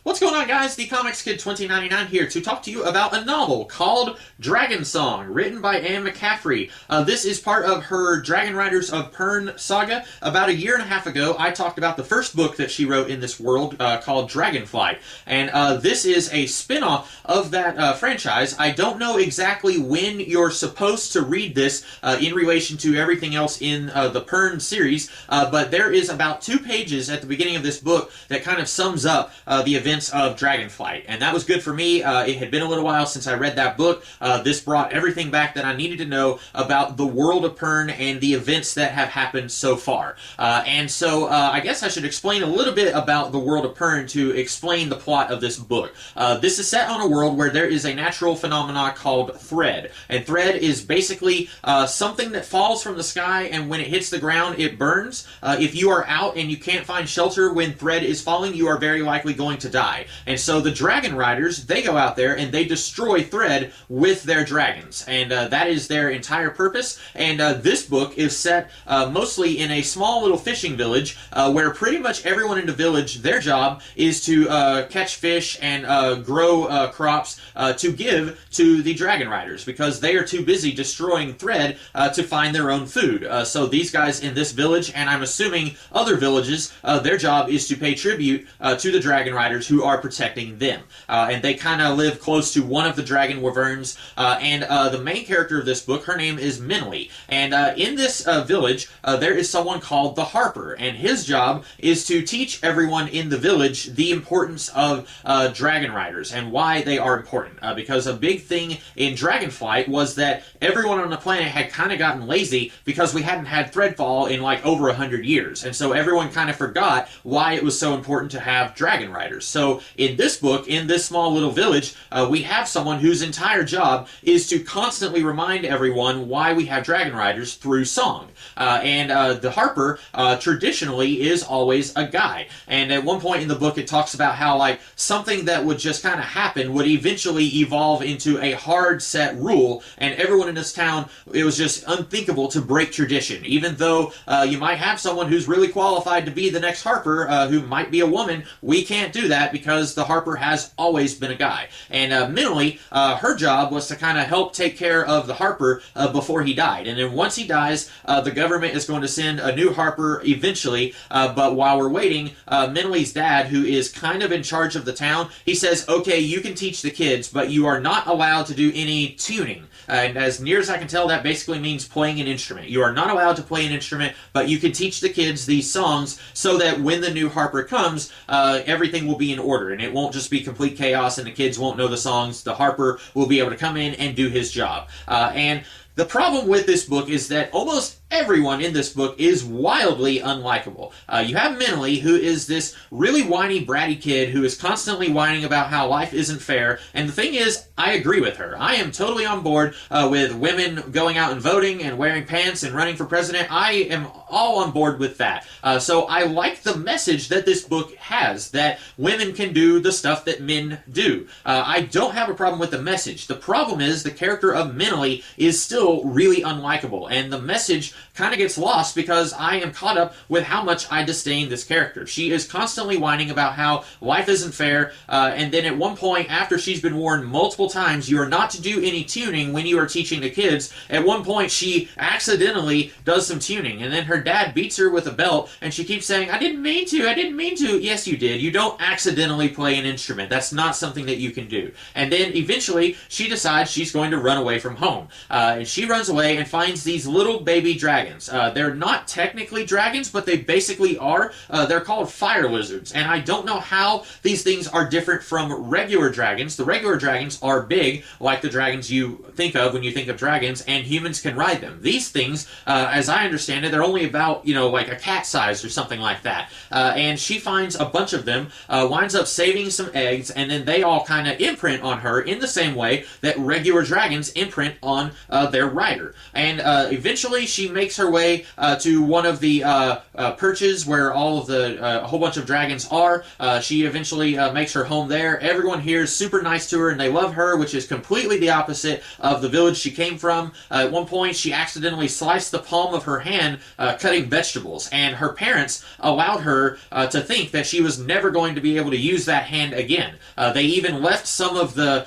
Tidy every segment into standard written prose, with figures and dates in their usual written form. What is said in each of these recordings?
What's going on, guys? The Comics Kid 2099 here to talk to you about a novel called Dragonsong, written by Anne McCaffrey. This is part of her Dragon Riders of Pern saga. About a year and a half ago, I talked about the first book that she wrote in this world called Dragonflight, and this is a spin-off of that franchise. I don't know exactly when you're supposed to read this in relation to everything else in the Pern series, but there is about 2 pages at the beginning of this book that kind of sums up the events of Dragonflight, and that was good for me. It had been a little while since I read that book. This brought everything back that I needed to know about the world of Pern and the events that have happened so far. And so I guess I should explain a little bit about the world of Pern to explain the plot of this book. This is set on a world where there is a natural phenomena called thread, and thread is basically something that falls from the sky, and when it hits the ground it burns. If you are out and you can't find shelter when thread is falling, you are very likely going to die. And so the Dragon Riders, they go out there and they destroy thread with their dragons, and that is their entire purpose. And this book is set mostly in a small little fishing village where pretty much everyone in the village, their job is to catch fish and grow crops to give to the Dragon Riders, because they are too busy destroying thread to find their own food. So these guys in this village, and I'm assuming other villages, their job is to pay tribute to the Dragon Riders who are protecting them. And they kind of live close to one of the dragon wyverns, and the main character of this book, her name is Minley. And in this village, there is someone called the Harper, and his job is to teach everyone in the village the importance of Dragon Riders and why they are important. Because a big thing in Dragonflight was that everyone on the planet had kind of gotten lazy because we hadn't had Threadfall in like over 100 years. And so everyone kind of forgot why it was so important to have Dragon Riders. So in this book, in this small little village, we have someone whose entire job is to constantly remind everyone why we have Dragon Riders through song. And the Harper traditionally is always a guy. And at one point in the book, it talks about how like something that would just kind of happen would eventually evolve into a hard set rule, and everyone in this town, it was just unthinkable to break tradition. Even though you might have someone who's really qualified to be the next Harper, who might be a woman, we can't do that because the Harper has always been a guy. And Minley, her job was to kind of help take care of the Harper before he died. And then once he dies, the government is going to send a new Harper eventually, but while we're waiting, Minley's dad, who is kind of in charge of the town, he says, okay, you can teach the kids, but you are not allowed to do any tuning. And as near as I can tell, that basically means playing an instrument. You are not allowed to play an instrument, but you can teach the kids these songs so that when the new Harper comes, everything will be in order, and it won't just be complete chaos and the kids won't know the songs. The Harper will be able to come in and do his job. And the problem with this book is that almost everyone in this book is wildly unlikable. You have Minley, who is this really whiny, bratty kid who is constantly whining about how life isn't fair, and the thing is, I agree with her. I am totally on board with women going out and voting and wearing pants and running for president. I am all on board with that. So I like the message that this book has, that women can do the stuff that men do. I don't have a problem with the message. The problem is the character of Minley is still really unlikable, and the message kind of gets lost because I am caught up with how much I disdain this character. She is constantly whining about how life isn't fair, and then at one point, after she's been warned multiple times you are not to do any tuning when you are teaching the kids, at one point she accidentally does some tuning, and then her dad beats her with a belt, and she keeps saying, I didn't mean to, I didn't mean to. Yes, you did. You don't accidentally play an instrument. That's not something that you can do. And then eventually she decides she's going to run away from home. And she runs away and finds these little baby dragons. They're not technically dragons, but they basically are. They're called fire lizards, and I don't know how these things are different from regular dragons. The regular dragons are big, like the dragons you think of when you think of dragons, and humans can ride them. These things, as I understand it, they're only about, like a cat size or something like that. And she finds a bunch of them, winds up saving some eggs, and then they all kind of imprint on her in the same way that regular dragons imprint on their rider. And eventually she makes her way to one of the perches where all of a whole bunch of dragons are. She eventually makes her home there. Everyone here is super nice to her, and they love her, which is completely the opposite of the village she came from. At one point, she accidentally sliced the palm of her hand cutting vegetables, and her parents allowed her to think that she was never going to be able to use that hand again. They even left some of the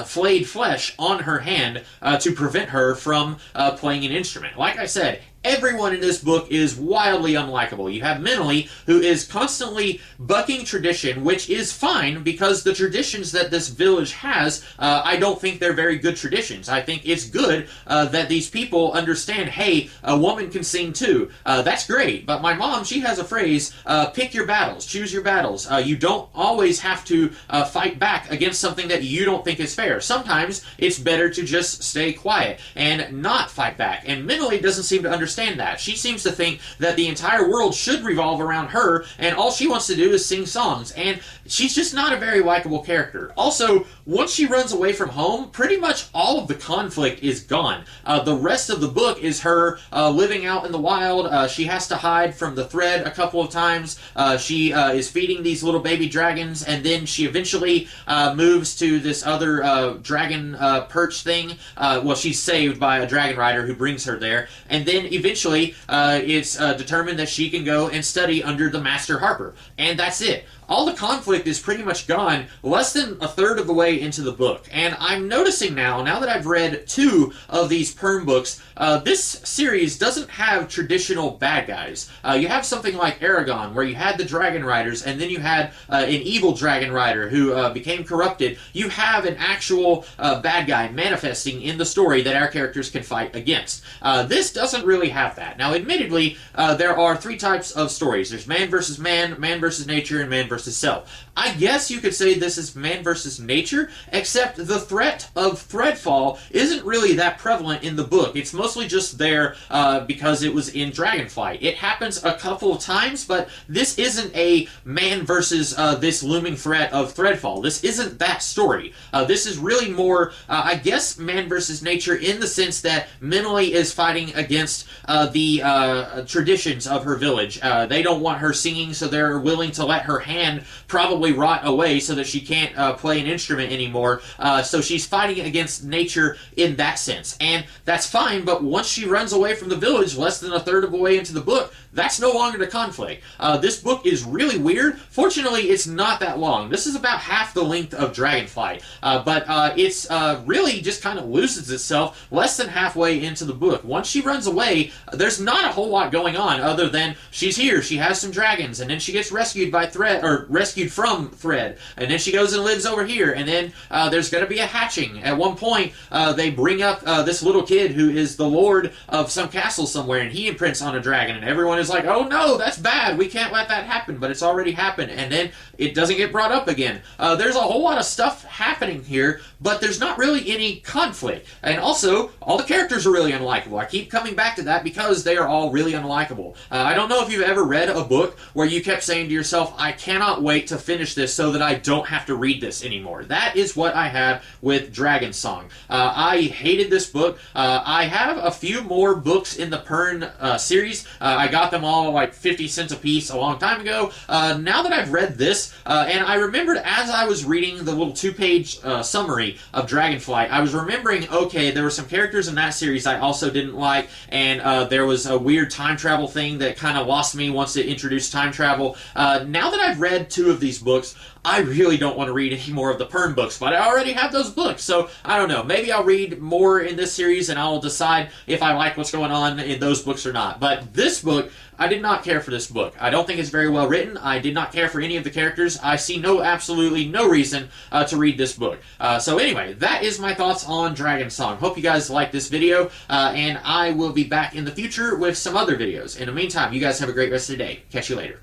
flayed flesh on her hand to prevent her from playing an instrument. Like I said, everyone in this book is wildly unlikable. You have Meneley, who is constantly bucking tradition, which is fine because the traditions that this village has, I don't think they're very good traditions. I think it's good that these people understand, hey, a woman can sing too. That's great, but my mom, she has a phrase, pick your battles, choose your battles. You don't always have to fight back against something that you don't think is fair. Sometimes it's better to just stay quiet and not fight back. And Meneley doesn't seem to understand that. She seems to think that the entire world should revolve around her, and all she wants to do is sing songs, and she's just not a very likable character. Also, once she runs away from home, pretty much all of the conflict is gone. The rest of the book is her living out in the wild. She has to hide from the thread a couple of times. She is feeding these little baby dragons, and then she eventually moves to this other dragon perch thing. Well, she's saved by a dragon rider who brings her there, and then eventually it's determined that she can go and study under the Master Harper, and that's it. All the conflict is pretty much gone less than a third of the way into the book. And I'm noticing now that I've read 2 of these Perm books, this series doesn't have traditional bad guys. You have something like Aragon, where you had the Dragon Riders, and then you had an evil Dragon Rider who became corrupted. You have an actual bad guy manifesting in the story that our characters can fight against. This doesn't really have that. Now, admittedly, there are 3 types of stories. There's man versus man, man versus nature, and man versus self. I guess you could say this is man versus nature, except the threat of threadfall isn't really that prevalent in the book. It's mostly just there because it was in Dragonflight. It happens a couple of times, but this isn't a man versus this looming threat of threadfall. This isn't that story. This is really more, I guess, man versus nature in the sense that Meneley is fighting against the traditions of her village. They don't want her singing, so they're willing to let her hand probably rot away so that she can't play an instrument anymore. So she's fighting against nature in that sense. And that's fine, but once she runs away from the village, less than a third of the way into the book, that's no longer the conflict. This book is really weird. Fortunately, it's not that long. This is about half the length of Dragonflight, but it's really just kind of loses itself less than halfway into the book. Once she runs away, there's not a whole lot going on other than she's here, she has some dragons, and then she gets rescued by Thread, or rescued from Thread, and then she goes and lives over here, and then there's going to be a hatching. At one point, they bring up this little kid who is the lord of some castle somewhere, and he imprints on a dragon, and everyone is like, oh no, that's bad, we can't let that happen, but it's already happened, and then it doesn't get brought up again. There's a whole lot of stuff happening here, but there's not really any conflict, and also, all the characters are really unlikable. I keep coming back to that because they are all really unlikable. I don't know if you've ever read a book where you kept saying to yourself, I cannot wait to finish this so that I don't have to read this anymore. That is what I had with Dragonsong. I hated this book. I have a few more books in the Pern series. I got them all like 50 cents a piece a long time ago. Now that I've read this, and I remembered as I was reading the little 2-page summary of Dragonflight, I was remembering, okay, there were some characters in that series I also didn't like, and there was a weird time travel thing that kind of lost me once it introduced time travel. Now that I've read 2 of these books, I really don't want to read any more of the Pern books, but I already have those books, so I don't know. Maybe I'll read more in this series and I'll decide if I like what's going on in those books or not. But this book, I did not care for this book. I don't think it's very well written. I did not care for any of the characters. I see absolutely no reason to read this book. So anyway, that is my thoughts on Dragonsong. Hope you guys like this video, and I will be back in the future with some other videos. In the meantime, you guys have a great rest of the day. Catch you later.